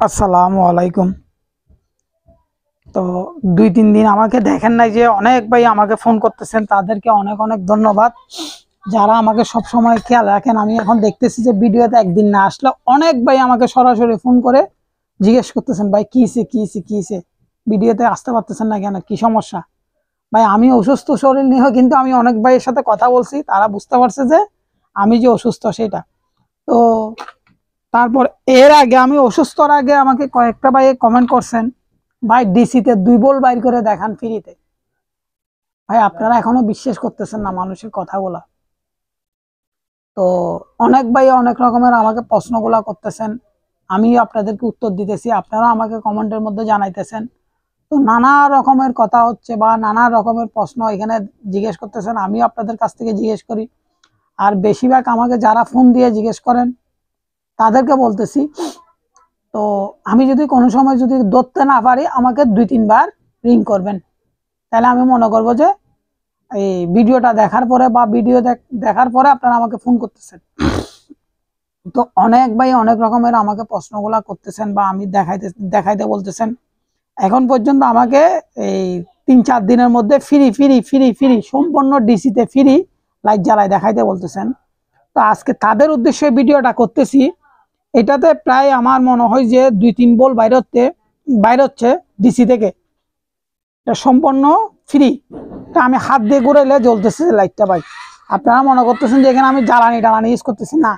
আসসালামু আলাইকুম। তো 2-3 দিন আমাকে দেখেন নাই যে অনেক ভাই আমাকে ফোন করতেছেন, তাদেরকে অনেক অনেক ধন্যবাদ যারা আমাকে সব সময় খেয়াল রাখেন। আমি এখন দেখতেছি যে ভিডিওতে একদিন না আসলে অনেক ভাই আমাকে সরাসরি ফোন করে জিজ্ঞেস করতেছেন, ভাই কি হইছে ভিডিওতে আসতে পারতেছেন না কেন, কি সমস্যা? ভাই আমি অসুস্থ শরীর নিয়ে কিন্তু আমি অনেক ভাইয়ের সাথে কথা বলছি, তারা বুঝতে পারছে যে আমি যে অসুস্থ সেটা। তো তারপর এর আগে আমি অসুস্থর আগে আমাকে কয়েকটা ভাই কমেন্ট করছেন, ভাই ডিসিতে 2 বল বাইর করে দেখান ফ্রিতে। ভাই আপনারা এখনো বিশ্বাস করতেছেন না মানুষের কথাগুলা। তো অনেক ভাই অনেক রকমের আমাকে প্রশ্নগুলা করতেছেন, আমি আপনাদেরকে উত্তর দিতেছি, আপনারা আমাকে কমেন্টের মধ্যে জানাইতেছেন। তো নানা রকমের কথা হচ্ছে বা নানা রকমের প্রশ্ন এখানে জিজ্ঞেস করতেছেন, আমি আপনাদের কাছ থেকে জিজ্ঞেস করি। আর বেশিরভাগ আমাকে যারা ফোন দিয়ে জিজ্ঞেস করেন তাদেরকে বলতেছি, তো আমি যদি কোনো সময় যদি ধরতে না পারি আমাকে 2-3 বার রিং করবেন, তাহলে আমি মনে করবো যে এই ভিডিওটা দেখার পরে বা ভিডিও দেখার পরে আপনারা আমাকে ফোন করতেছেন। তো অনেক ভাই অনেক রকমের আমাকে প্রশ্নগুলা করতেছেন বা আমি দেখাইতে বলতেছেন। এখন পর্যন্ত আমাকে এই 3-4 দিনের মধ্যে ফ্রি সম্পূর্ণ ডিসিতে ফ্রি লাইট জ্বালায় দেখাইতে বলতেছেন। তো আজকে তাদের উদ্দেশ্যে ভিডিওটা করতেছি। এটাতে প্রায় আমার মনে হয় যে 2-3 বল বাইর হচ্ছে ডিসি থেকে, এটা সম্পূর্ণ ফ্রি। আমি হাত দিয়ে ঘুরাইলে জ্বলতেছে লাইটটা। ভাই আপনারা মনে করতেছেন যে এখানে আমি জ্বালানি ইউজ করতেছি না,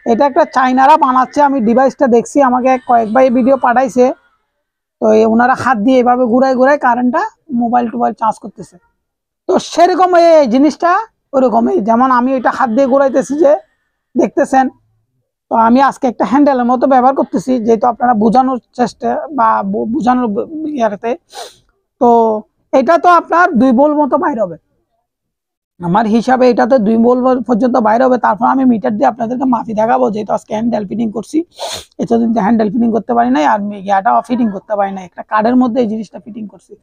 এটা একটা চাইনারা বানাচ্ছে। আমি ডিভাইসটা দেখছি, আমাকে কয়েক ভাই ভিডিও পাঠাইছে। তো ওনারা হাত দিয়ে এভাবে ঘুরাই কারেন্টটা মোবাইল টোবাইল চার্জ করতেছে। তো সেরকম এই জিনিসটা ওরকমই, যেমন আমি এটা হাত দিয়ে ঘুরাইতেছি যে দেখতেছেন। তো আমি আজকে একটা হ্যান্ডেলের মতো ব্যবহার করতেছি, যেহেতু আপনারা বোঝানোর চেষ্টা বা বোঝানোর ইয়াতে। তো এটা তো আপনার 2 বল মতো বাইর হবে আমার হিসাবে, এটাতে 2 বল পর্যন্ত বাইর হবে। তারপর আমি মিটার দিয়ে আপনাদেরকে মাপি দেখাবো, যেহেতু আজকে হ্যান্ডেল ফিটিং করছি। এতদিন হ্যান্ডেল ফিটিং করতে পারি নাই, আর ইয়াটাও ফিটিং করতে পারি নাই, একটা কার্ডের মধ্যে এই জিনিসটা ফিটিং করছি।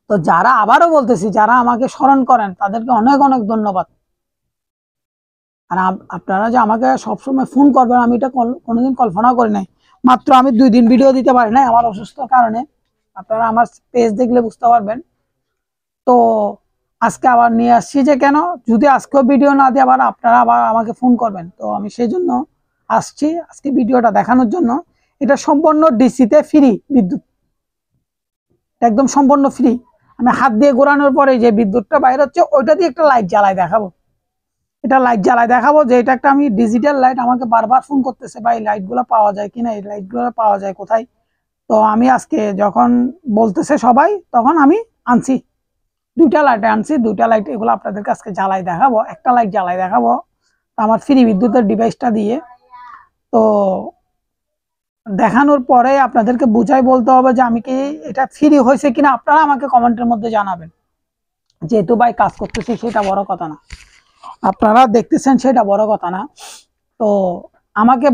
তো যারা, আবারও বলতেছি, যারা আমাকে স্মরণ করেন তাদেরকে অনেক অনেক ধন্যবাদ। আর আপনারা যে আমাকে সবসময় ফোন করবেন আমি এটা কোনোদিন কল্পনা করি নাই। মাত্র আমি 2 দিন ভিডিও দিতে পারি নাই আমার অসুস্থতার কারণে, আপনারা আমার পেজ দেখলে বুঝতে পারবেন। তো আজকে আবার নিয়ে আসছি যে কেন, যদি আজকেও ভিডিও না দিয়ে আবার আপনারা আবার আমাকে ফোন করবেন, তো আমি সেই জন্য আসছি আজকে ভিডিওটা দেখানোর জন্য। এটা সম্পূর্ণ ডিসিতে ফ্রি বিদ্যুৎ, একদম সম্পূর্ণ ফ্রি। আমি হাত দিয়ে ঘোরানোর পরে যে বিদ্যুৎটা বাইরে হচ্ছে ওইটা দিয়ে একটা লাইট জ্বালায় দেখাবো। এটা লাইট জ্বালায় দেখাবো যে এটা একটা আমি ডিজিটাল লাইট। আমাকে বারবার ফোন করতেছে, ভাই লাইটগুলো পাওয়া যায় কিনা, এই লাইটগুলো পাওয়া যায় কোথায়? তো আমি আজকে যখন বলতেছে সবাই, তখন আমি আনছি 2টা লাইট আনছি। 2টা লাইট এগুলো আপনাদের কাছে জ্বালাই দেখাবো, একটা লাইট জ্বালাই দেখাবো আমার ফ্রি বিদ্যুতের ডিভাইসটা দিয়ে। তো দেখানোর পরে আপনাদেরকে বুঝাই বলতে হবে যে আমি কি এটা ফ্রি হয়েছে কিনা, আপনারা আমাকে কমেন্টের মধ্যে জানাবেন। যেহেতু ভাই কাজ করতেছি সেটা বড় কথা না, আপনারা দেখতেছেন সেটা বড় কথা না। তো আমাকে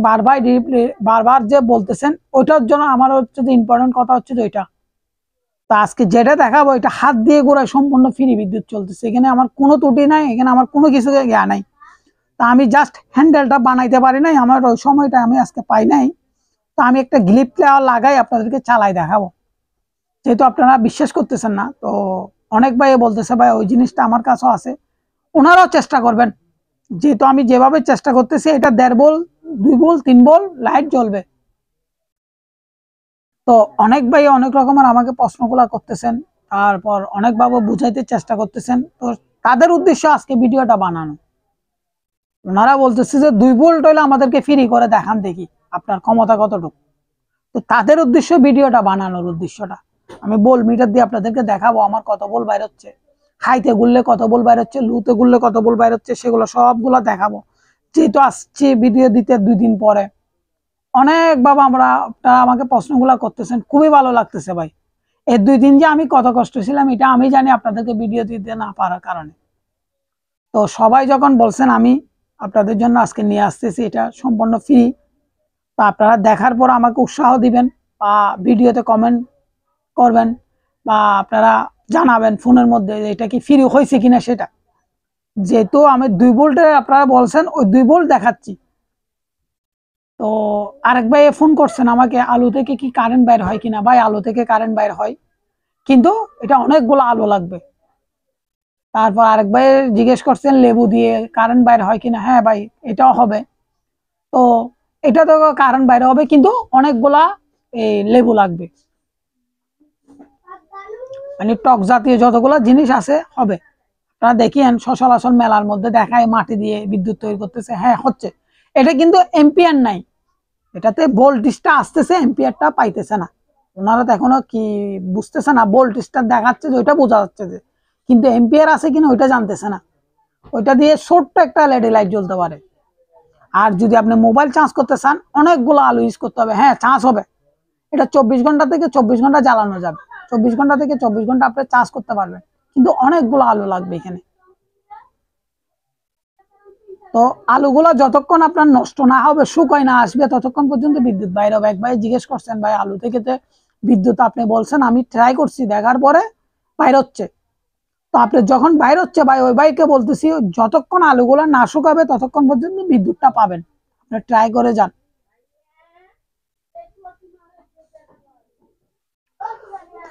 বারবার যে বলতেছেন ওইটার জন্য আমার হচ্ছে যে ইম্পর্টেন্ট কথা হচ্ছে যে ওইটা। তা আজকে যেটা দেখাবো এটা হাত দিয়ে ঘোরায় সম্পূর্ণ ফ্রি বিদ্যুৎ চলতেছে, এখানে আমার কোনো ত্রুটি নাই, এখানে আমার কোনো কিছু জ্ঞান নাই। তা আমি জাস্ট হ্যান্ডেলটা বানাইতে পারি নাই, আমার ওই সময়টা আমি আজকে পাই নাই। তো আমি একটা গ্লিপ লাগাই আপনাদেরকে চালাই দেখাবো, যেহেতু আপনারা বিশ্বাস করতেছেন না। তো অনেক ভাই বলতেছে ভাই ওই জিনিসটা আমার কাছেও আছে, ওনারাও চেষ্টা করবেন। যেহেতু আমি যেভাবে চেষ্টা করতেছি, এটা 1.5 বল 2 বল 3 বল লাইট জ্বলবে। তো অনেক ভাই অনেক রকমের আমাকে প্রশ্নগুলা করতেছেন, তারপর অনেকভাবে বুঝাইতে চেষ্টা করতেছেন। তো তাদের উদ্দেশ্য আজকে ভিডিওটা বানানো। ওনারা বলতেছে যে 2 ভোল্ট হইলে আমাদেরকে ফ্রি করে দেখান, দেখি আপনার ক্ষমতা কতটুকু। তো তাদের উদ্দেশ্য ভিডিওটা বানানোর উদ্দেশ্যটা, আমি বল মিটার দিয়ে আপনাদেরকে দেখাবো আমার কত বল বাইর হচ্ছে, হাইতে গুললে কত বল বাইর হচ্ছে, লুতে গুললে কত বল বাইর হচ্ছে, সেগুলো সবগুলো দেখাবো। যেহেতু আসছে ভিডিও দিতে 2 দিন পরে, অনেক বাবা আপনারা আমাকে প্রশ্নগুলো করতেছেন, খুবই ভালো লাগতেছে ভাই। এই 2 দিন যে আমি কত কষ্ট ছিলাম এটা আমি জানি, আপনাদেরকে ভিডিও দিতে না পারার কারণে। তো সবাই যখন বলছেন আমি আপনাদের জন্য আজকে নিয়ে আসতেছি, এটা সম্পূর্ণ ফ্রি। তো আপনারা দেখার পর আমাকে উৎসাহ দিবেন বা ভিডিওতে কমেন্ট করবেন বা আপনারা জানাবেন ফোনের মধ্যে যে এটা কি ফ্রি হয়েছে কিনা সেটা। যেহেতু আমি 2 ভোল্টে আপনারা বলছেন, ওই 2 ভোল্ট দেখাচ্ছি। তো আরেক ভাই ফোন করছেন আমাকে, আলু থেকে কি কারেন্ট বাইর হয় কিনা। ভাই আলু থেকে কারেন্ট বাইর হয়, কিন্তু এটা অনেকগুলো আলু লাগবে। তারপর আরেক ভাই জিজ্ঞেস করছেন লেবু দিয়ে কারেন্ট বাইর হয় কিনা। হ্যাঁ ভাই, এটাও হবে। তো এটা তো কারেন্ট বাইরে হবে, কিন্তু অনেকগুলা এই লেবু লাগবে, মানে টক জাতীয় যতগুলো জিনিস আছে হবে। আপনারা দেখিয়েন সচরাচর মেলার মধ্যে দেখায় মাটি দিয়ে বিদ্যুৎ তৈরি করতেছে, হ্যাঁ হচ্ছে। এটা কিন্তু এম্পিয়ার নাই, এটাতে ভোল্টেজটা আসতেছে, এম্পিয়ারটা পাইতেছে না। ওনারা তো এখনো কি বুঝতেছে না, ভোল্টেজটা দেখাচ্ছে যে ওইটা বোঝা যাচ্ছে যে, কিন্তু এম্পিয়ার আছে কিনা ওইটা জানতেছে না। ওইটা দিয়ে ছোট্ট একটা এলইডি লাইট জ্বলতে পারে। আর যদি আপনি মোবাইল চার্জ করতে চান, অনেকগুলো আলু ইউজ করতে হবে। হ্যাঁ, চার্জ হবে, এটা 24 ঘন্টা থেকে 24 ঘন্টা জ্বালানো যাবে। 24 ঘন্টা থেকে 24 ঘন্টা আপনি চার্জ করতে পারবেন, কিন্তু অনেকগুলো আলু লাগবে এখানে। তো আলুগুলো যতক্ষণ আপনার নষ্ট না হবে, শুকায় না আসবে, ততক্ষণ পর্যন্ত বিদ্যুৎ বাইরে হবে। এক ভাই জিজ্ঞেস করছেন, ভাই আলু থেকে যে বিদ্যুৎ আপনি বলছেন, আমি ট্রাই করছি, দেখার পরে বাইর হচ্ছে। তো আপনি যখন বাইর হচ্ছে ভাই, ওই ভাইকে বলতেছি যতক্ষণ আলুগুলো না শুকাবে ততক্ষণ পর্যন্ত বিদ্যুৎটা পাবেন, আপনি ট্রাই করে যান।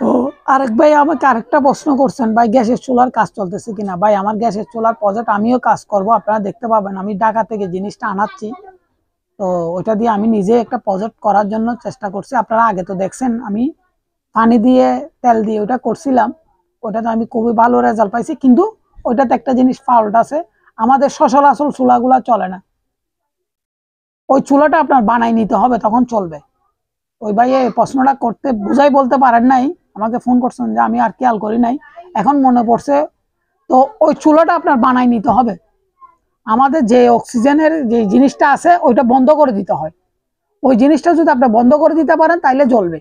তো আরেক ভাই আমাকে আরেকটা প্রশ্ন করছেন, ভাই গ্যাসের চুলার কাজ চলতেছে কিনা। ভাই আমার গ্যাসের চুলার প্রজেক্ট আমিও কাজ করব, আপনারা দেখতে পাবেন। আমি ঢাকা থেকে জিনিসটা আনাচ্ছি, তো ওইটা দিয়ে আমি নিজে একটা প্রজেক্ট করার জন্য চেষ্টা করছি। আপনারা আগে তো দেখছেন আমি পানি দিয়ে তেল দিয়ে ওটা করছিলাম, ওটাতে আমি খুবই ভালো রেজাল্ট পাইছি। কিন্তু ওইটাতে একটা জিনিস ফল্ট আছে, আমাদের সচরাচর চুলাগুলা চলে না। ওই চুলাটা আপনার বানাই নিতে হবে, তখন চলবে। ওই ভাই এই প্রশ্নটা করতে বুঝাই বলতে পারেন নাই, আমাকে ফোন করছেন যে আমি আর খেয়াল করি নাই, এখন মনে পড়ছে। তো ওই চুলাটা আপনার বানাই নিতে হবে। আমাদের যে অক্সিজেনের যে জিনিসটা আছে ওইটা বন্ধ করে দিতে হয়। ওই জিনিসটা যদি আপনি বন্ধ করে দিতে পারেন তাইলে জ্বলবে,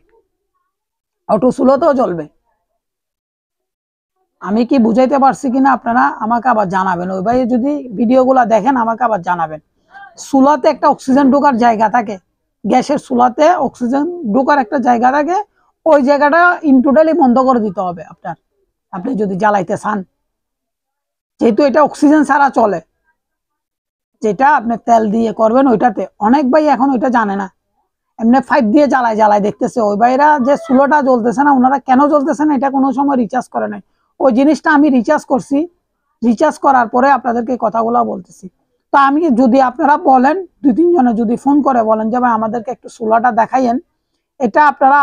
অটো চুলোতেও জ্বলবে। আমি কি বুঝাইতে পারছি কিনা আপনারা আমাকে আবার জানাবেন। ওই ভাই যদি ভিডিওগুলো দেখেন আমাকে আবার জানাবেন। চুলাতে একটা অক্সিজেন ঢোকার জায়গা থাকে, গ্যাসের চুলাতে অক্সিজেন ঢোকার একটা জায়গা থাকে, ওই জায়গাটা ইনটোটালি বন্ধ করে দিতে হবে আপনার, আপনি যদি জ্বালাইতে চান। যেহেতু এটা অক্সিজেন ছাড়া চলে, যেটা আপনি তেল দিয়ে করবেন ওইটাতে, অনেক ভাই এখন ওইটা জানে না, এমনি পাইপ দিয়ে জ্বালায় জ্বালায় দেখতেছে। ওই ভাইরা যে চুলোটা জ্বলতেছে না, ওনারা কেন জ্বলতেছে না এটা কোনো সময় রিচার্জ করে নাই। ওই জিনিসটা আমি রিচার্জ করছি, রিচার্জ করার পরে আপনাদেরকে কথাগুলো বলতেছি। তো আমি যদি আপনারা বলেন, 2-3 জনে যদি ফোন করে বলেন যে ভাই আমাদেরকে একটু চুলাটা দেখাইয়েন, এটা আপনারা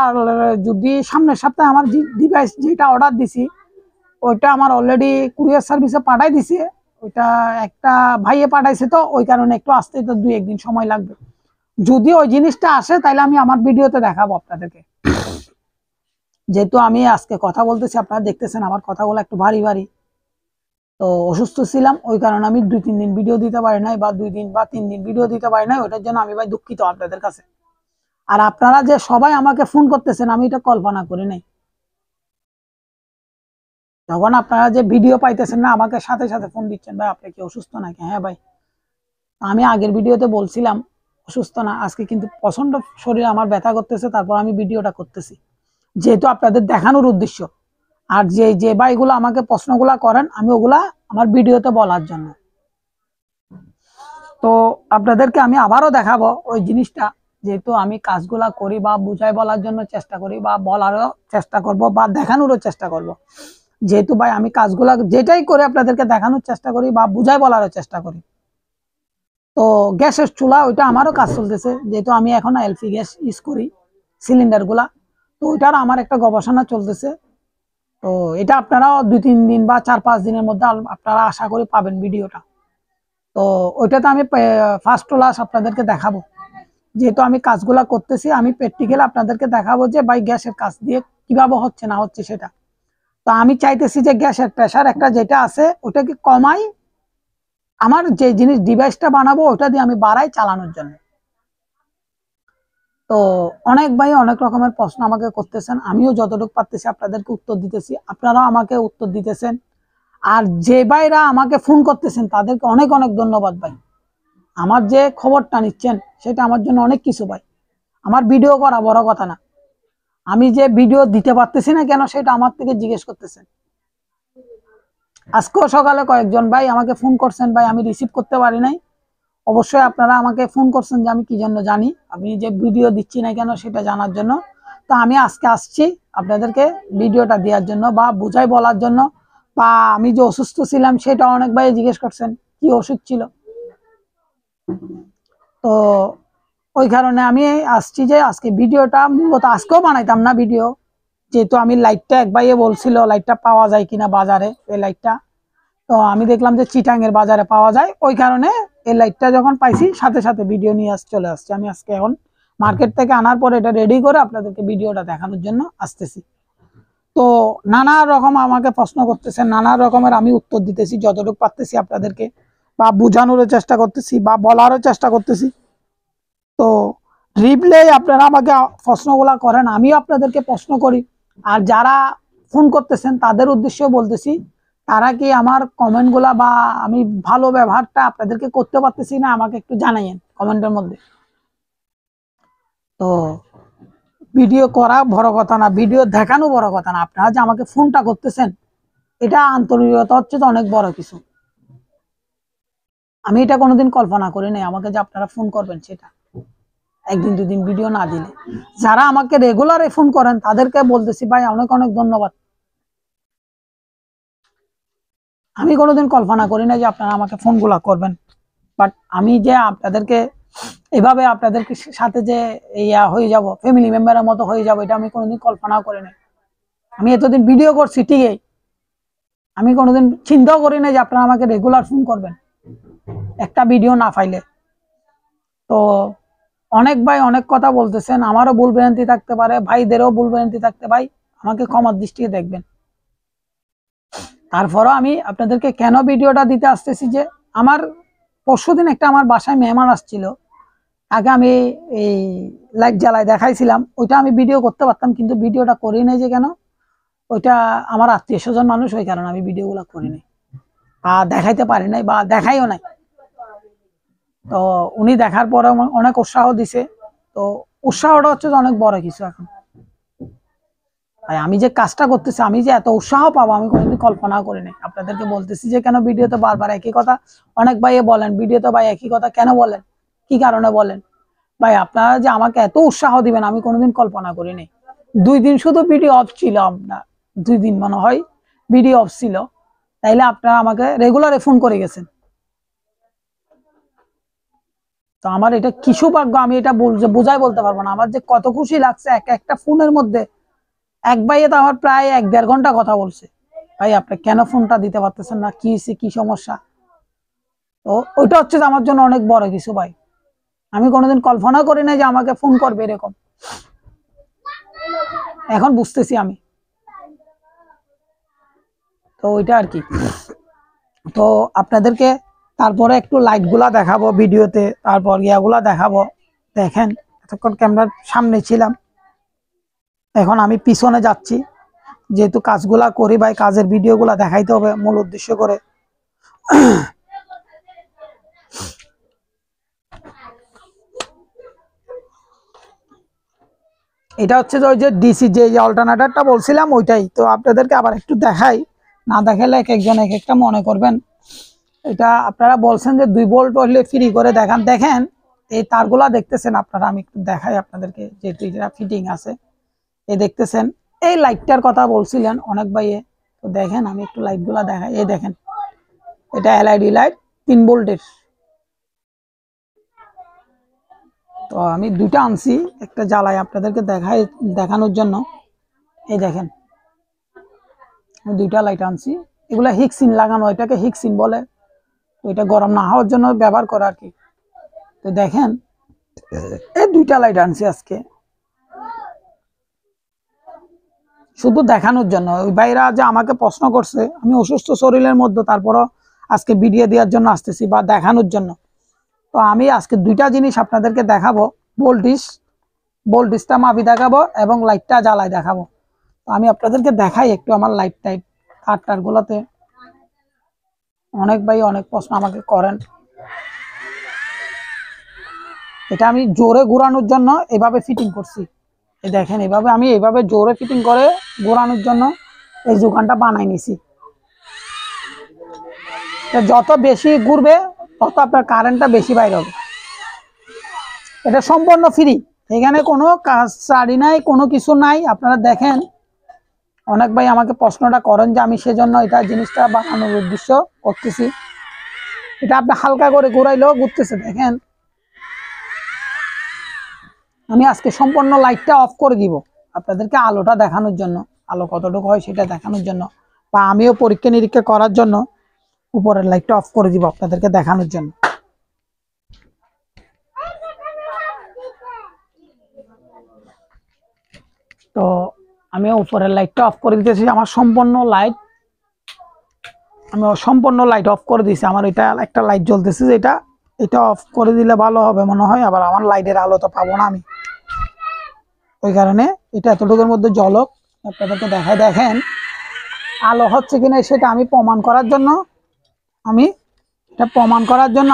যদি সামনের সপ্তাহে আমার ডিভাইস যেটা অর্ডার দিছি ওইটা আমার অলরেডি কুরিয়ার সার্ভিসে পাঠাই দিছি, ওইটা একটা ভাইয়ে পাঠাইছে, তো ওই কারণে একটু আসতে তো 2-1 দিন সময় লাগবে। যদি ওই জিনিসটা আসে তাহলে আমি আমার ভিডিওতে দেখাবো আপনাদেরকে। যেহেতু আমি আজকে কথা বলতেছি, আপনারা দেখতেছেন আমার কথাগুলো একটু ভারী ভারী, তো অসুস্থ ছিলাম, ওই কারণে আমি 2-3 দিন ভিডিও দিতে পারি নাই, বা 2 দিন বা 3 দিন ভিডিও দিতে পারি নাই। ওটার জন্য আমি ভাই দুঃখিত আপনাদের কাছে। আর আপনারা যে সবাই আমাকে ফোন করতেছেন, আমি এটা কল্পনা করি নাই। যখন আপনারা যে ভিডিও পাইতেছেন না, আমাকে সাথে সাথে ফোন দিচ্ছেন, ভাই আপনি কি অসুস্থ নাকি। হ্যাঁ ভাই, আমি আগের ভিডিওতে বলছিলাম অসুস্থ না, আজকে কিন্তু প্রচন্ড শরীর আমার ব্যথা করতেছে, তারপর আমি ভিডিওটা করতেছি যেহেতু আপনাদের দেখানোর উদ্দেশ্য। আর যে যে ভাইগুলো আমাকে প্রশ্নগুলা করেন, আমি ওগুলা আমার ভিডিওতে বলার জন্য। তো আপনাদেরকে আমি আবারও দেখাবো ওই জিনিসটা, যেহেতু আমি কাজগুলা করি বা বুঝাই বলার জন্য চেষ্টা করি, বা বলারও চেষ্টা করব, বা দেখানোরও চেষ্টা করব। যেহেতু ভাই আমি কাজগুলা যেটাই করে আপনাদেরকে দেখানোর চেষ্টা করি বা বুঝাই বলারও চেষ্টা করি। তো গ্যাসের চুলা ওইটা আমারও কাজ চলতেছে, যেহেতু আমি এখন এলপি গ্যাস ইউজ করি সিলিন্ডার গুলা, তো ওইটার আমার একটা গবেষণা চলতেছে। তো এটা আপনারাও 2-3 দিন বা 4-5 দিনের মধ্যে আপনারা আশা করি পাবেন ভিডিওটা। তো ওইটাতে আমি ফার্স্ট ক্লাস আপনাদেরকে দেখাবো, যেহেতু আমি কাজগুলা করতেছি, আমি প্র্যাকটিক্যাল আপনাদেরকে দেখাবো যে ভাই গ্যাসের কাজ দিয়ে কিভাবে হচ্ছে না হচ্ছে সেটা। তো আমি চাইতেছি যে গ্যাসের প্রেশার একটা যেটা আছে ওটাকে কমাই, আমার যে জিনিস ডিভাইসটা বানাবো ওটা দিয়ে আমি বাড়াই চালানোর জন্য। তো অনেক ভাই অনেক রকমের প্রশ্ন আমাকে করতেছেন, আমিও যতটুকু পারতেছি আপনাদেরকে উত্তর দিতেছি, আপনারাও আমাকে উত্তর দিতেছেন। আর যে ভাইরা আমাকে ফোন করতেছেন তাদেরকে অনেক অনেক ধন্যবাদ ভাই। আমার যে খবরটা নিচ্ছেন সেটা আমার জন্য অনেক কিছু ভাই। আমার ভিডিও করা বড় কথা না, আমি যে ভিডিও দিতে পারতেছি না কেন সেটা আমার থেকে জিজ্ঞেস করতেছেন। আজকেও সকালে কয়েকজন ভাই আমাকে ফোন করছেন, ভাই আমি রিসিভ করতে পারি নাই, অবশ্যই আপনারা আমাকে ফোন করছেন যে আমি কি জন্য জানি, আমি যে ভিডিও দিচ্ছি না কেন সেটা জানার জন্য। তো আমি আজকে আসছি আপনাদেরকে ভিডিওটা দেওয়ার জন্য বা বুঝাই বলার জন্য। বা আমি যে অসুস্থ ছিলাম সেটা অনেক ভাই জিজ্ঞেস করছেন কি ওষুধ ছিল, তো ওই কারণে আমি আসছি যে আজকে ভিডিওটা মূলত আজকেও বানাইতাম না ভিডিও, যেহেতু আমি লাইটটা এক ভাইয়ে বলছিল লাইটটা পাওয়া যায় কিনা বাজারে, এই লাইটটা তো আমি দেখলাম যে চিটাঙ্গের বাজারে পাওয়া যায়, ওই কারণে এই লাইটটা যখন পাইছি সাথে সাথে ভিডিও নিয়ে চলে আসছি। আমি আজকে এখন মার্কেট থেকে আনার পর এটা রেডি করে আপনাদেরকে ভিডিওটা দেখানোর জন্য আসতেছি। তো নানা রকম আমাকে প্রশ্ন করতেছেন, নানা রকমের আমি উত্তর দিতেছি যতটুকু পারতেছি আপনাদেরকে, বা বোঝানোর চেষ্টা করতেছি বা বলারও চেষ্টা করতেছি। তো রিপ্লে আপনারা আমাকে প্রশ্নগুলা করেন, আমিও আপনাদেরকে প্রশ্ন করি। আর যারা ফোন করতেছেন তাদের উদ্দেশ্যেও বলতেছি, তারা কি আমার কমেন্টগুলা বা আমি ভালো ব্যবহারটা আপনাদেরকে করতে পারতেছি না, আমাকে একটু জানাইয়েন কমেন্টের মধ্যে। তো ভিডিও করা বড় কথা না, ভিডিও দেখানো বড় কথা না, আপনারা যে আমাকে ফোনটা করতেছেন এটা আন্তরিকতা হচ্ছে তো অনেক বড় কিছু। আমি এটা কোনোদিন কল্পনা করি নাই আমাকে যে আপনারা ফোন করবেন, সেটা একদিন দুদিন ভিডিও না দিলে। যারা আমাকে রেগুলারে ফোন করেন তাদেরকে বলতেছি ভাই অনেক অনেক ধন্যবাদ। আমি কোনোদিন কল্পনা করি না যে আপনারা আমাকে ফোনগুলা করবেন, বাট আমি যে আপনাদেরকে এভাবে আপনাদের সাথে যে ইয়া হয়ে যাব, ফ্যামিলি মেম্বারের মতো হয়ে যাব, এটা আমি কোনোদিন কল্পনা করি নাই। আমি এতদিন ভিডিও করছি ঠিকই, আমি কোনোদিন চিন্তাও করি না যে আপনারা আমাকে রেগুলার ফোন করবেন একটা ভিডিও না পাইলে। তো অনেক ভাই অনেক কথা বলতেছেন, আমারও ভুল ভ্রান্তি থাকতে পারে, ভাইদেরও ভুল ভ্রান্তি থাকতে, ভাই আমাকে ক্ষমার দৃষ্টিতে দেখবেন। তারপরও আমি আপনাদেরকে কেন ভিডিওটা দিতে আসতেছি, যে আমার পরশুদিন একটা আমার বাসায় মেহমান আসছিল, তাকে আমি এই লাইট জ্বালায় দেখাইছিলাম, ওইটা আমি ভিডিও করতে পারতাম কিন্তু ভিডিওটা করি নাই। যে কেন, ওইটা আমার আত্মীয় স্বজন মানুষ, ওই কারণে আমি ভিডিওগুলো করি নাই বা দেখাইতে পারি নাই বা দেখাইও নাই। তো উনি দেখার পরে অনেক উৎসাহ দিছে, তো উৎসাহটা হচ্ছে অনেক বড় কিছু। এখন ভাই আমি যে কাজটা করতেছি, আমি যে এত উৎসাহ পাবো আমি কোনোদিন কল্পনা করি নাই। আপনাদেরকে বলতেছি যে কেন ভিডিওতে বারবার একই কথা, অনেক ভাই বলেন ভিডিওতে ভাই একই কথা কেন বলেন, কি কারণে বলেন। ভাই আপনারা যে আমাকে এত উৎসাহ দিবেন আমি কোনোদিন কল্পনা করি নাই। 2 দিন শুধু ভিডিও অফ ছিল, আপনার 2 দিন মনে হয় ভিডিও অফ ছিল, তাইলে আপনারা আমাকে রেগুলারে ফোন করে গেছেন। তো আমার এটা কি সৌভাগ্য, আমি এটা বোঝাই বলতে পারবো না। আমার যে কত খুশি লাগছে, একটা ফোনের মধ্যে এক ভাইয়ে তো আমার প্রায় 1-1.5 ঘন্টা কথা বলছে, ভাই আপনি কেন ফোনটা দিতে পারতেছেন না, কি হয়েছে, কি সমস্যা। তো ওইটা হচ্ছে আমার জন্য অনেক বড় কিছু ভাই। আমি কোনোদিন কল্পনা করি না যে আমাকে ফোন করবে এরকম, এখন বুঝতেছি আমি। তো ওইটা আর কি। তো আপনাদেরকে তারপরে একটু লাইট গুলা দেখাবো ভিডিওতে, তারপর ইয়াগুলা দেখাবো। দেখেন এতক্ষণ ক্যামেরার সামনে ছিলাম, এখন আমি পিছনে যাচ্ছি, যেহেতু কাজগুলা করি ভাই, কাজের ভিডিওগুলা দেখাইতে হবে মূল উদ্দেশ্য করে। এটা হচ্ছে যে ওই যে ডিসি যে অল্টারনেটরটা বলছিলাম ওইটাই। তো আপনাদেরকে আবার একটু দেখাই, না দেখালে এক একজন এক একটা মনে করবেন। এটা আপনারা বলছেন যে 2 ভোল্ট হলে ফ্রি করে দেখান, দেখেন এই তারগুলা দেখতেছেন আপনারা, আমি একটু দেখাই আপনাদেরকে, যেহেতু এটা ফিটিং আছে। এই দেখতেছেন এই লাইটটার কথা বলছিলেন অনেক ভাইয়ে, তো দেখেন আমি একটু লাইটগুলা দেখাই। এই দেখেন এটা এলইডি লাইট 3 ভোল্টের। তো আমি 2টা আনছি, একটা জ্বালাই আপনাদেরকে দেখানোর জন্য। এই দেখেন আমি 2টা লাইট আনছি, এগুলা হিক্সিন লাগানো, এটাকে হিক্সিন বলে। তো এটা গরম না হওয়ার জন্য ব্যবহার করা আর কি। তো দেখেন এই 2টা লাইট আনছি আজকে শুধু দেখানোর জন্য। ওই ভাইরা যে আমাকে প্রশ্ন করছে, আমি অসুস্থ শরীরের মধ্যে তারপরও আজকে ভিডিও দেওয়ার জন্য আসতেছি বা দেখানোর জন্য। তো আমি আজকে 2টা জিনিস আপনাদেরকে দেখাবো, ভোল্টেজটা মাপি দেখাবো এবং লাইটটা জ্বালাই দেখাবো। তো আমি আপনাদেরকে দেখাই একটু আমার লাইট টাইট তার গুলোতে। অনেক ভাই অনেক প্রশ্ন আমাকে করেন, এটা আমি জোরে ঘোরানোর জন্য এভাবে ফিটিং করছি। এই দেখেন এভাবে আমি এইভাবে জোরে ফিটিং করে ঘোরানোর জন্য এই যোগানটা বানাই নিছি। যত বেশি ঘুরবে তত আপনার কারেন্টটা বেশি বাইর হবে। এটা সম্পূর্ণ ফ্রি, এখানে কোনো কাজ চারি নাই, কোনো কিছু নাই। আপনারা দেখেন অনেক ভাই আমাকে প্রশ্নটা করেন যে আমি সেজন্য এটা জিনিসটা বানানোর উদ্দেশ্য করতেছি। এটা আপনি হালকা করে ঘুরাইলেও ঘুরতেছে। দেখেন আমি আজকে সম্পূর্ণ লাইটটা অফ করে দিব আপনাদেরকে, আলোটা দেখানোর জন্য, আলো কতটুকু হয় সেটা দেখানোর জন্য, বা আমিও পরীক্ষা নিরীক্ষা করার জন্য উপরের লাইটটা অফ করে দিব আপনাদেরকে দেখানোর জন্য। তো আমি উপরের লাইটটা অফ করে দিতেছি, আমার সম্পূর্ণ লাইট, আমি সম্পূর্ণ লাইট অফ করে দিয়েছি। আমার এটা একটা লাইট জ্বলতেছে, যেটা এটা অফ করে দিলে ভালো হবে মনে হয়, আবার আমার লাইটের আলো তো পাবো না আমি, ওই কারণে এটা এতটুকুর মধ্যে জ্বলক আপনাদেরকে দেখায়। দেখেন আলো হচ্ছে কিনা সেটা আমি প্রমাণ করার জন্য,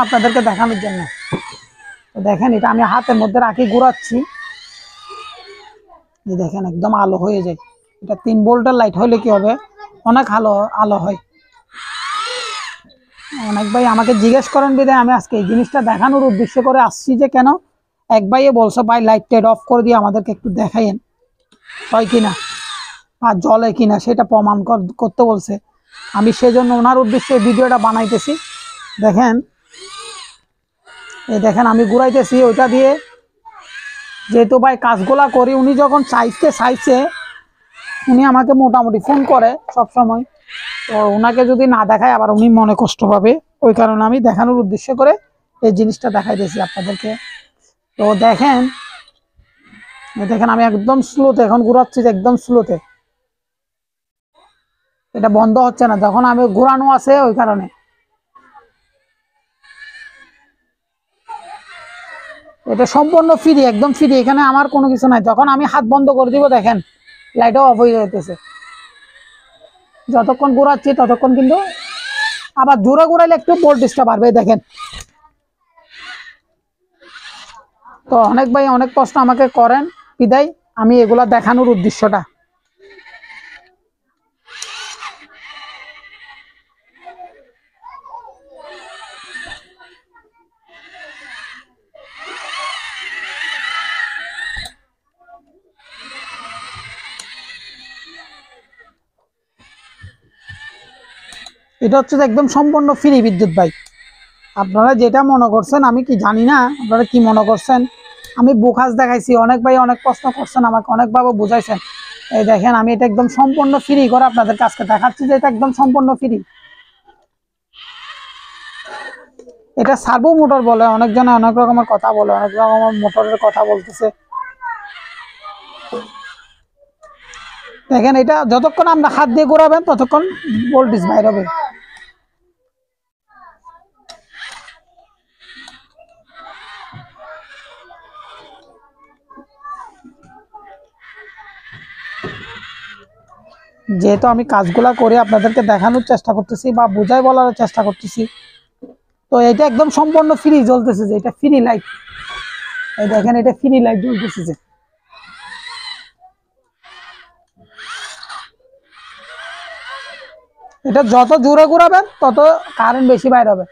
আপনাদেরকে দেখানোর জন্য। তো দেখেন এটা আমি হাতের মধ্যে রাখি ঘুরাচ্ছি, দেখেন একদম আলো হয়ে যায়। এটা 3 ভোল্টের লাইট হলে কি হবে, অনেক আলো হয়। অনেক ভাই আমাকে জিজ্ঞেস করেন বিধায় আমি আজকে এই জিনিসটা দেখানোর উদ্দেশ্য করে আসছি, যে কেন এক ভাইয়ে বলছে ভাই লাইটটা অফ করে দিয়ে আমাদেরকে একটু দেখাইন হয় কিনা আর জ্বলে কিনা সেটা প্রমাণ করতে বলছে। আমি সেজন্য ওনার উদ্দেশ্যে ভিডিওটা বানাইতেছি। দেখেন এই দেখেন আমি ঘুরাইতেছি ওইটা দিয়ে, যেহেতু ভাই কাজগুলা করি, উনি যখন চাইছে উনি আমাকে মোটামুটি ফোন করে সব সময়। তো ওনাকে যদি না দেখায় আবার উনি মনে কষ্ট পাবে, ওই কারণে আমি দেখানোর উদ্দেশ্য করে এই জিনিসটা দেখাইতেছি আপনাদেরকে। তো দেখেন আমি একদম স্লোতে এখন ঘুরাচ্ছি, একদম স্লোতে, এটা বন্ধ হচ্ছে না যখন আমি ঘুরানো আছে, ওই কারণে। এটা সম্পূর্ণ ফ্রি, একদম ফ্রি, এখানে আমার কোনো কিছু নাই। যখন আমি হাত বন্ধ করে দিব দেখেন লাইটও অফ হয়ে যাইতেছে। যতক্ষণ ঘুরাচ্ছি ততক্ষণ কিন্তু, আবার জোরে ঘুরাইলে একটু ভোল্টেজটা বাড়বে দেখেন। তো অনেক ভাই অনেক প্রশ্ন আমাকে করেন, বিদায় আমি এগুলা দেখানোর উদ্দেশ্যটা। এটা হচ্ছে একদম সম্পূর্ণ ফ্রি বিদ্যুৎ ভাই। আপনারা যেটা মনে করছেন আমি কি জানি না, আপনারা কি মনে করছেন আমি বুকাস দেখাইছি। অনেক ভাই অনেক প্রশ্ন করছেন আমাকে, অনেকভাবে বুঝাইছেন। এই দেখেন আমি এটা একদম সম্পূর্ণ ফ্রি করে আপনাদের কাছে দেখাচ্ছি, যে এটা একদম সম্পূর্ণ ফ্রি। এটা সার্ভো মোটর বলে, অনেকজনে অনেক রকমের কথা বলে, অনেক রকমের মোটরের কথা বলতেছে। দেখেন এটা যতক্ষণ আমরা হাত দিয়ে ঘোরাবেন ততক্ষণ ভোল্টেজ বাইর হবে। যেহেতু আমি কাজগুলা করে আপনাদেরকে দেখানোর চেষ্টা করতেছি বা বুঝাই বলার চেষ্টা করতেছি, তো এটা একদম সম্পূর্ণ ফ্রি জ্বলতেছে, যে এটা ফ্রি লাইট। এই দেখেন এটা ফ্রি লাইট জ্বলতেছে, যে এটা যত জোরে ঘুরাবেন তত কারেন্ট বেশি বাইর হবে।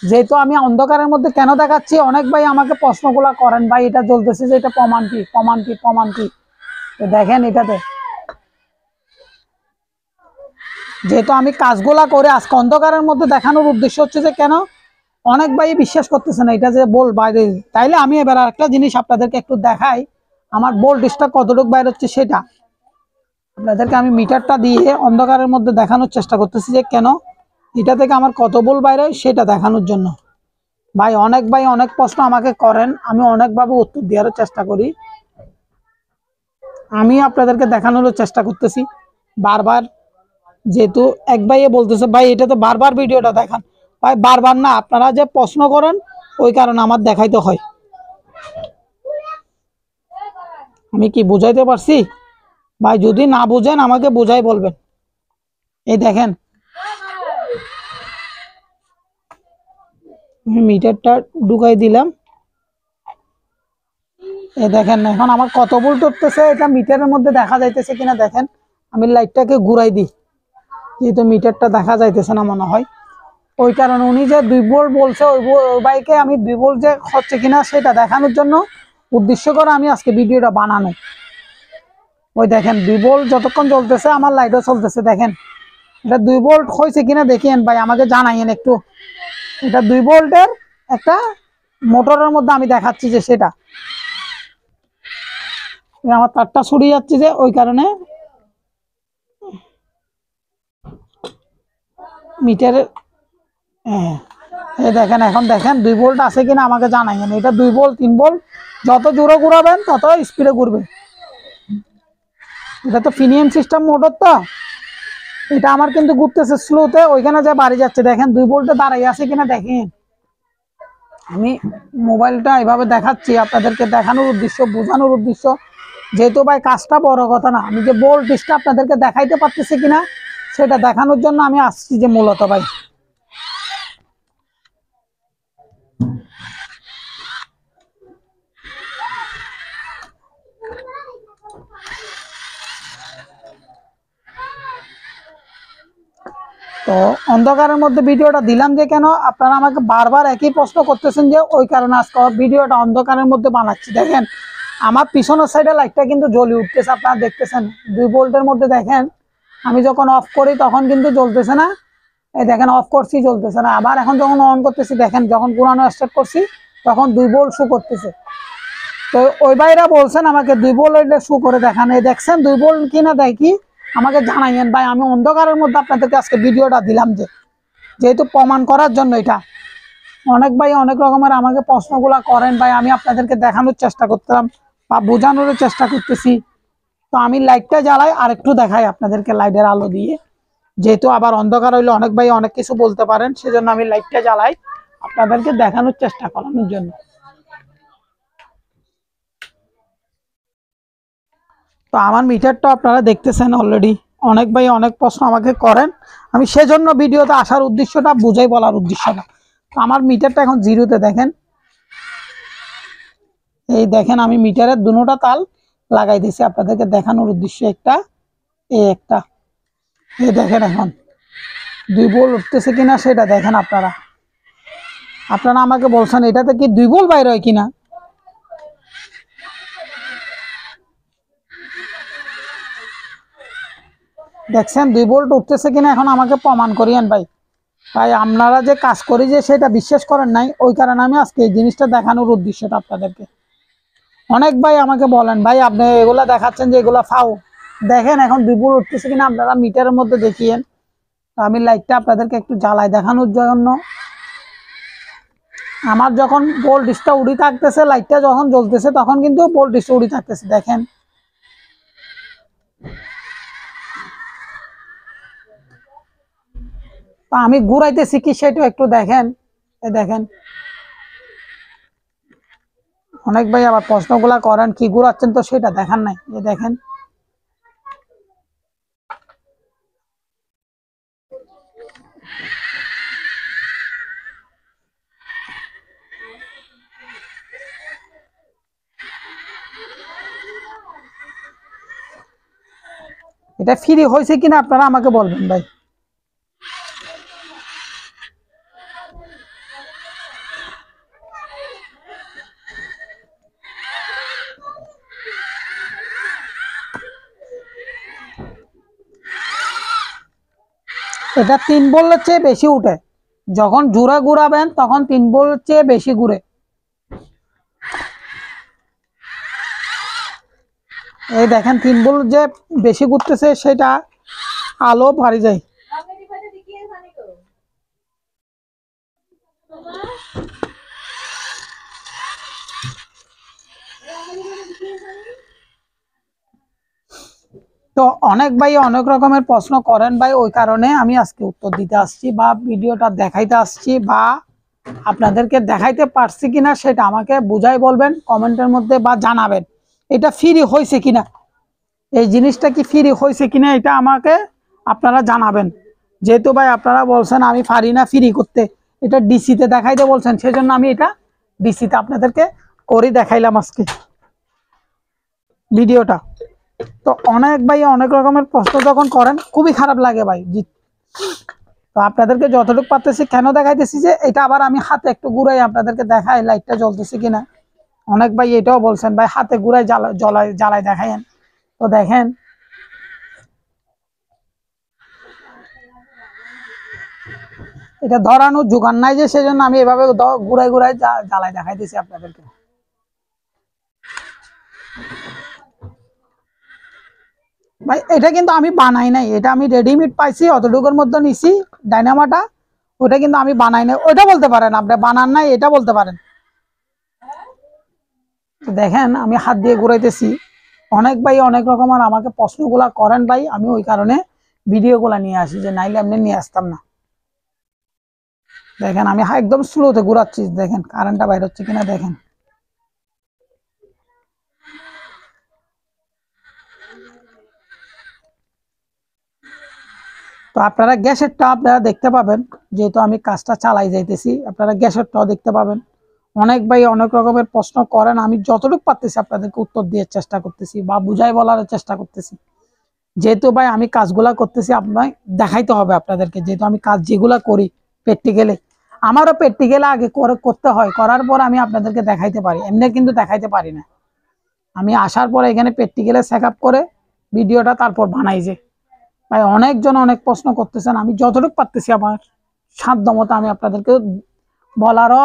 যেহেতু আমি অন্ধকারের মধ্যে কেন দেখাচ্ছি, অনেক ভাই আমাকে প্রশ্নগুলা করেন ভাই এটা জ্বলতেছে যে এটা প্রমাণ কি, প্রমাণ কি, প্রমাণ কি। তো দেখেন এটাতে, যেহেতু আমি কাজগুলা করে আজকে অন্ধকারের মধ্যে দেখানোর উদ্দেশ্য হচ্ছে যে কেন অনেক ভাই বিশ্বাস করতেছে না এটা যে বল বাইরে, তাইলে আমি এবার একটা জিনিস আপনাদেরকে একটু দেখাই, আমার ভোল্টেজটা কতটুকু বাইর হচ্ছে সেটা আপনাদেরকে আমি মিটারটা দিয়ে অন্ধকারের মধ্যে দেখানোর চেষ্টা করতেছি, যে কেন এটা থেকে আমার কত ভোল্ট বাইর হয় সেটা দেখানোর জন্য। ভাই অনেক প্রশ্ন আমাকে করেন, আমি অনেকভাবে উত্তর দেওয়ার চেষ্টা করি, আমি আপনাদেরকে দেখানোর চেষ্টা করতেছি বারবার। যেহেতু এক ভাইয়ে বলতেছে ভাই এটা তো বারবার ভিডিওটা দেখান, ভাই বারবার না, আপনারা যে প্রশ্ন করেন ওই কারণে আমার দেখাইতে হয়। আমি কি বুঝাইতে পারছি ভাই? যদি না বুঝেন আমাকে বুঝাই বলবেন। এই দেখেন আমি মিটারটা ঢুকাই দিলাম, এই দেখেন এখন আমার কত ভোল্ট উঠতেছে এটা মিটারের মধ্যে দেখা যাইতেছে কিনা দেখেন। আমি লাইটটাকে ঘুরাই দিই, যেহেতু মিটারটা দেখা যাইতেছে না মনে হয়। ওই কারণে উনি যে 2 ভোল্ট বলছে ওই বাইকে আমি 2 ভোল্ট যে হচ্ছে কিনা সেটা দেখানোর জন্য উদ্দেশ্য করে আমি আজকে ভিডিওটা বানানো। ওই দেখেন 2 ভোল্ট যতক্ষণ চলতেছে আমার লাইটও চলতেছে। দেখেন এটা 2 ভোল্ট হয়েছে কিনা দেখেন ভাই, আমাকে জানাইয়েন একটু। এটা 2 ভোল্টের একটা মোটরের মধ্যে আমি দেখাচ্ছি যে সেটা আমার তারটা ছড়িয়ে যাচ্ছে যে ওই কারণে মিটারের। হ্যাঁ এই দেখেন, এখন দেখেন 2 ভোল্ট আছে কিনা আমাকে জানাইয়েন। এটা 2 ভোল্ট 3 ভোল্ট যত জোরে ঘুরাবেন তত স্পিডে ঘুরবে। এটা তো প্রিমিয়াম সিস্টেম মোটর, তো এটা আমার কিন্তু ঘুরতেছে স্লোতে, ওইখানে যে বাড়ি যাচ্ছে। দেখেন 2 ভোল্টে দাঁড়াই আছে কিনা দেখেন। আমি মোবাইলটা এভাবে দেখাচ্ছি আপনাদেরকে দেখানোর উদ্দেশ্য, বোঝানোর উদ্দেশ্য। যেহেতু ভাই কাজটা বড় কথা না, আমি যে ভোল্টেজটা আপনাদেরকে দেখাইতে পারতেছি কিনা সেটা দেখানোর জন্য আমি আসছি যে মূলত ভাই। তো অন্ধকারের মধ্যে ভিডিওটা দিলাম যে কেন, আপনারা আমাকে বারবার একই প্রশ্ন করতেছেন যে ওই কারণে আজকে ভিডিওটা অন্ধকারের মধ্যে বানাচ্ছি। দেখেন আমার পিছনের সাইডে লাইটটা কিন্তু জ্বলে উঠতেছে, আপনারা দেখতেছেন 2 ভোল্টের মধ্যে। দেখেন আমি যখন অফ করি তখন কিন্তু জ্বলতেছে না, এই দেখেন অফ করছি জ্বলতেছে না। আবার এখন যখন অন করতেছি দেখেন, যখন পুরানো স্টার্ট করছি তখন 2 ভোল্ট শু করতেছে। তো ওই ভাইরা বলছেন আমাকে 2 ভোল্ট শু করে দেখান, এই দেখছেন 2 ভোল্ট কিনা দেখি আমাকে জানাইয়েন ভাই। আমি অন্ধকারের মধ্যে আপনাদেরকে আজকে ভিডিওটা দিলাম যে যেহেতু প্রমাণ করার জন্য। এটা অনেক ভাই অনেক রকমের আমাকে প্রশ্নগুলা করেন ভাই, আমি আপনাদেরকে দেখানোর চেষ্টা করতাম বা বোঝানোর চেষ্টা করতেছি। তো আমি লাইটটা জ্বালাই আর একটু দেখাই আপনাদেরকে লাইটের আলো দিয়ে, যেহেতু আবার অন্ধকার হইলে অনেক ভাই অনেক কিছু বলতে পারেন, সেজন্য আমি লাইটটা জ্বালাই আপনাদেরকে দেখানোর চেষ্টা করানোর জন্য। তো আমার মিটারটা আপনারা দেখতেছেন অলরেডি। অনেক ভাই অনেক প্রশ্ন আমাকে করেন, আমি সেজন্য ভিডিওতে আসার উদ্দেশ্যটা বুঝাই বলার উদ্দেশ্যটা। তো আমার মিটারটা এখন জিরোতে। দেখেন এই দেখেন আমি মিটারের দুটোটা তাল লাগাই দিয়েছি আপনাদেরকে দেখানোর উদ্দেশ্যে। একটা এই একটা, এই দেখেন এখন 2 ভোল্ট উঠতেছে কিনা সেটা দেখেন। আপনারা আপনারা আমাকে বলছেন এটাতে কি 2 ভোল্ট বাইর হয় কিনা। দেখছেন 2 ভোল্ট উঠতেছে কিনা, এখন আমাকে প্রমাণ করিয়েন ভাই। ভাই আপনারা যে কাজ করি যে সেটা বিশ্বাস করেন নাই, ওই কারণে আমি আজকে এই জিনিসটা দেখানোর উদ্দেশ্যটা আপনাদেরকে। অনেক ভাই আমাকে বলেন ভাই আপনি এগুলা দেখাচ্ছেন যে এগুলা ফাউ। দেখেন এখন 2 ভোল্ট উঠতেছে কিনা আপনারা মিটারের মধ্যে দেখিয়েন। আমি লাইটটা আপনাদেরকে একটু জ্বালাই দেখানোর জন্য। আমার যখন ভোল্টেজটা উড়ি থাকতেছে, লাইটটা যখন জ্বলতেছে তখন কিন্তু ভোল্টেজটা উড়ি থাকতেছে। দেখেন আমি ঘুরাইতেছি কি সেটা একটু দেখেন। এই দেখেন অনেক ভাই আবার প্রশ্নগুলা করেন কি ঘুরাচ্ছেন, তো সেটা দেখান নাই। এই দেখেন এটা ফ্রি হয়েছে কিনা আপনারা আমাকে বলবেন ভাই। এটা 3 ভোল্টের চেয়ে বেশি উঠে, যখন জোরে ঘুরাবেন তখন 3 ভোল্টের চেয়ে বেশি ঘুরে। এই দেখেন 3 ভোল্ট যে বেশি ঘুরতেছে সেটা আলো বাড়ি যায়। তো অনেক ভাই অনেক রকমের প্রশ্ন করেন ভাই, ওই কারণে আমি আজকে উত্তর দিতে আসছি বা ভিডিওটা দেখাইতে আসছি, বা আপনাদেরকে দেখাইতে পারছি কিনা সেটা আমাকে বুঝাই বলবেন কমেন্টের মধ্যে বা জানাবেন। এটা ফ্রি হয়েছে কিনা, এই জিনিসটা কি ফ্রি হয়েছে কিনা এটা আমাকে আপনারা জানাবেন। যেহেতু ভাই আপনারা বলছেন আমি পারি না ফ্রি করতে, এটা ডিসিতে দেখাইতে বলছেন, সেজন্য আমি এটা ডিসিতে আপনাদেরকে করে দেখাইলাম আজকে ভিডিওটা। তো অনেক ভাই অনেক রকমের প্রশ্ন যখন করেন খুবই খারাপ লাগে ভাই। তো আপনাদেরকে যতটুকু পারতেছি কেন দেখাইতেছি যে এটা আবার আমি হাতে একটু ঘুরাই আপনাদেরকে দেখাই লাইটটা জ্বলতেছে কিনা। অনেক ভাই এটাও বলছেন ভাই হাতে ঘুরাই জ্বালাই দেখায়েন। তো দেখেন এটা ধরানো যোগান নাই যে সেজন্য আমি এভাবে ঘুরাই ঘুরাই জ্বালাই দেখাইতেছি আপনাদেরকে। ভাই এটা কিন্তু আমি বানাই নাই, এটা আমি রেডিমেড পাইছি, অতটুকুর মধ্যে নিছি ডাইনামাটা। ওটা কিন্তু আমি বানাই নাই, ওইটা বলতে পারেন আপনি বানান নাই, এটা বলতে পারেন। দেখেন আমি হাত দিয়ে ঘুরাইতেছি। অনেক ভাই অনেক রকমের আমাকে প্রশ্নগুলা করেন ভাই, আমি ওই কারণে ভিডিওগুলা নিয়ে আসি, যে নাইলে আপনি নিয়ে আসতাম না। দেখেন আমি একদম স্লোতে ঘুরাচ্ছি, দেখেন কারেন্টটা বাইর হচ্ছে কিনা দেখেন। তো আপনারা গ্যাসেরটা আপনারা দেখতে পাবেন, যেহেতু আমি কাজটা চালাই যাইতেছি, আপনারা গ্যাসেরটাও দেখতে পাবেন। অনেক ভাই অনেক রকমের প্রশ্ন করেন, আমি যতটুকু পারতেছি আপনাদেরকে উত্তর দিয়ে চেষ্টা করতেছি বা বুঝাই বলার চেষ্টা করতেছি। যেহেতু ভাই আমি কাজগুলা করতেছি আপনার দেখাইতে হবে আপনাদেরকে, যেহেতু আমি কাজ যেগুলা করি প্র্যাকটিক্যালি, আমারও প্র্যাকটিক্যালি আগে করতে হয়, করার পর আমি আপনাদেরকে দেখাইতে পারি, এমনি কিন্তু দেখাইতে পারি না। আমি আসার পরে এখানে প্র্যাকটিক্যালি চেক আপ করে ভিডিওটা তারপর বানাই। যে ভাই অনেকজন অনেক প্রশ্ন করতেছেন, আমি যতটুকু পারতেছি আমার সাধ্য মতো আমি আপনাদেরকে বলারও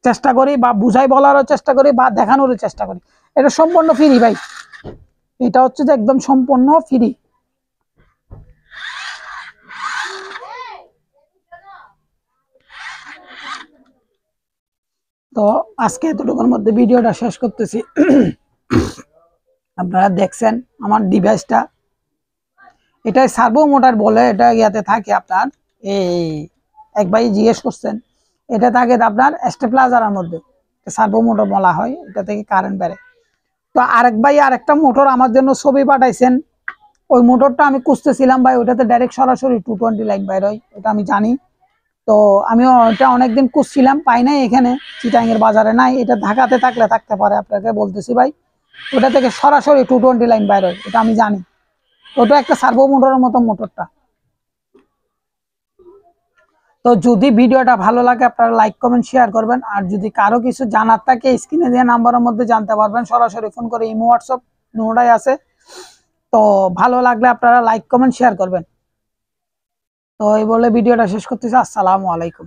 চেষ্টা করি বা বুঝাই বলারও চেষ্টা করি বা দেখানোরও চেষ্টা করি। এটা সম্পূর্ণ ফ্রি ভাই, এটা হচ্ছে যে একদম সম্পূর্ণ ফ্রি। তো আজকে এতটুকুর মধ্যে ভিডিওটা শেষ করতেছি। আপনারা দেখছেন আমার ডিভাইসটা, এটাই সার্ভো মোটর বলে, এটা ইয়াতে থাকে আপনার এই এক ভাই জিজ্ঞেস করছেন, এটা থাকে আপনার স্টেবিলাইজারের মধ্যে, সার্ভো মোটর বলা হয়, এটা থেকে কারেন্ট বেড়ে। তো আরেক ভাই আরেকটা মোটর আমার জন্য ছবি পাঠাইছেন, ওই মোটরটা আমি খুঁজতেছিলাম ভাই, ওটাতে ডাইরেক্ট সরাসরি 220 লাইন বাইর হয়, এটা আমি জানি। তো আমি এটা অনেকদিন খুঁজছিলাম, পাই নাই, এখানে চিটাঙ্গের বাজারে নাই, এটা ঢাকাতে থাকলে থাকতে পারে, আপনাকে বলতেছি ভাই ওটা থেকে সরাসরি 220 লাইন বাইর হয়, এটা আমি জানি। ওটা একটা সার্ভো মোটরের মতো মোটরটা। তো যদি ভিডিওটা ভালো লাগে আপনারা লাইক কমেন্ট শেয়ার করবেন, আর যদি কারো কিছু জানার থাকে স্ক্রিনে দেওয়া নাম্বারের মধ্যে জানতে পারবেন, সরাসরি ফোন করে ইমো হোয়াটসঅ্যাপ দুটোটাই আছে। তো ভালো লাগলে আপনারা লাইক কমেন্ট শেয়ার করবেন। তো এই বলে ভিডিওটা শেষ করতেছি, আসসালামু আলাইকুম।